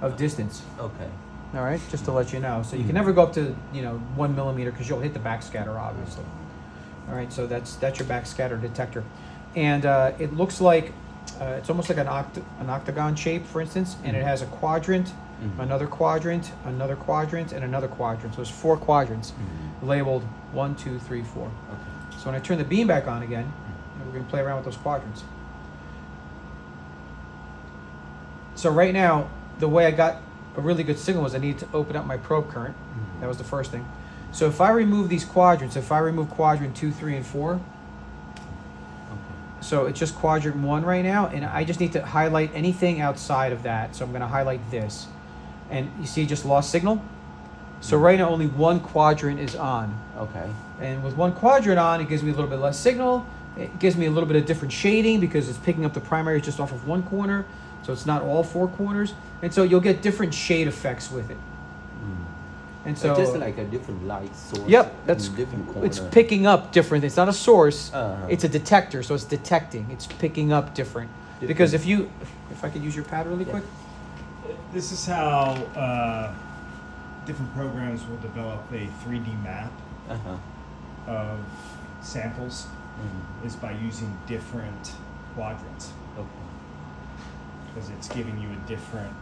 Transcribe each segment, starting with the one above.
of distance. Okay. All right, just to let you know. So you can never go up to 1 millimeter because you'll hit the backscatter, obviously. All right, so that's your backscatter detector, and it looks like it's almost like an octagon shape, for instance, and it has a quadrant, another quadrant, another quadrant, and another quadrant. So there's 4 quadrants labeled 1, 2, 3, 4. Okay. So when I turn the beam back on again, we're going to play around with those quadrants. So right now, the way I got a really good signal was I needed to open up my probe current. That was the first thing. So if I remove these quadrants, if I remove quadrant 2, 3, and 4, so it's just quadrant 1 right now, and I just need to highlight anything outside of that. So I'm going to highlight this. And you see, just lost signal. So right now, only 1 quadrant is on. Okay. And with 1 quadrant on, it gives me a little bit less signal. It gives me a little bit of different shading because it's picking up the primary just off of 1 corner. So it's not all 4 corners. And so you'll get different shade effects with it. And so just like a different light source. Yep, that's different corner. It's picking up different. It's not a source. It's a detector, so it's detecting. It's picking up different. Because if I could use your pad really quick. This is how different programs will develop a 3D map of samples is by using different quadrants. Okay. Because it's giving you a different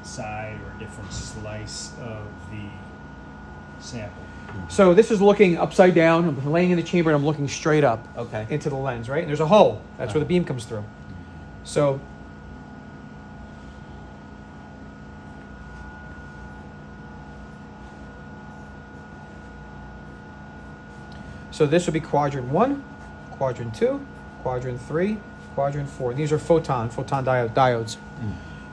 side or a different slice of the sample. So this is looking upside down. I'm laying in the chamber and I'm looking straight up into the lens, right? And there's a hole. That's where the beam comes through. So this would be quadrant 1, quadrant 2, quadrant 3, quadrant 4. These are photon diodes.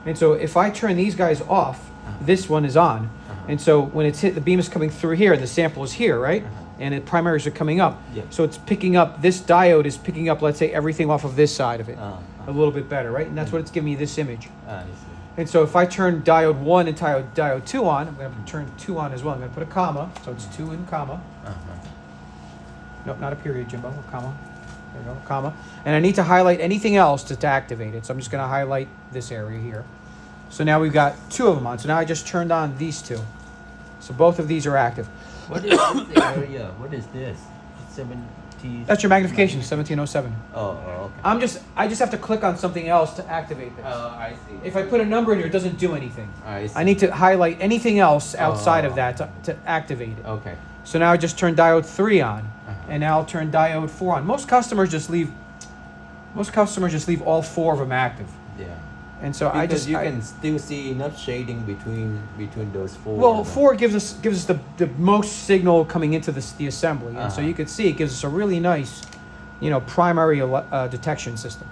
And so if I turn these guys off, this one is on. And so when it's hit, the beam is coming through here, and the sample is here, right? And the primaries are coming up. So it's picking up, this diode is picking up, let's say, everything off of this side of it a little bit better, right? And that's what it's giving me this image. I see. And so if I turn diode 1 and diode 2 on, I'm going to turn 2 on as well. I'm going to put a comma, so it's 2 and comma. Nope, not a period, Jimbo, a comma. There we go, comma. And I need to highlight anything else to activate it. So I'm just going to highlight this area here. So now we've got 2 of them on. So now I just turned on these 2. So both of these are active. What is this area? What is this? 70. That's your magnification, 1707. Oh, okay. I just have to click on something else to activate this. Oh, I see. If I put a number in here, it doesn't do anything. I see. I need to highlight anything else outside of that to activate it. Okay. So now I just turn diode 3 on, and now I'll turn diode 4 on. Most customers just leave all 4 of them active. Yeah. And so because you can still see enough shading between those 4. Well, 4 gives us the most signal coming into the assembly, and so you can see it gives us a really nice, primary detection system.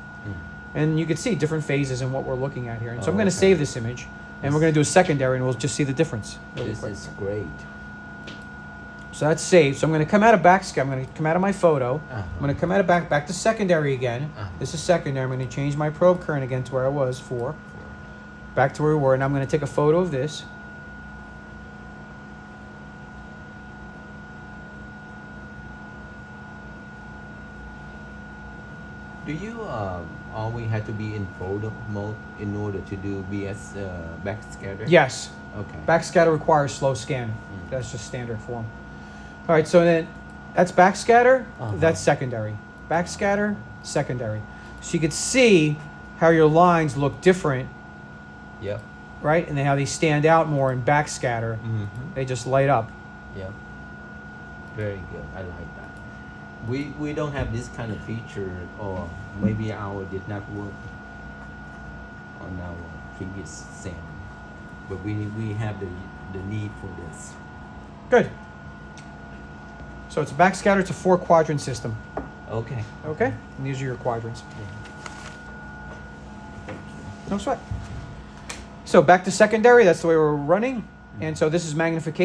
And you can see different phases in what we're looking at here. And so I'm going to save this image, and we're going to do a secondary, and we'll just see the difference. This is great. So that's saved. So I'm going to come out of Backscatter. I'm going to come out of my photo. I'm going to come out of back to secondary again. This is secondary. I'm going to change my probe current again to where I was, 4. Back to where we were. And I'm going to take a photo of this. Do you always have to be in photo mode in order to do backscatter? Yes. Okay. Backscatter requires slow scan. That's just standard form. All right, so then that's backscatter, that's secondary. Backscatter, secondary. So you could see how your lines look different. Yep. Right? And then how they stand out more in backscatter. They just light up. Yep. Very good. I like that. We don't have this kind of feature, or maybe our did not work on our previous sample. But we have the need for this. Good. So it's a backscatter. It's a 4-quadrant system. Okay. Okay? And these are your quadrants. No sweat. So back to secondary. That's the way we're running. And so this is magnification.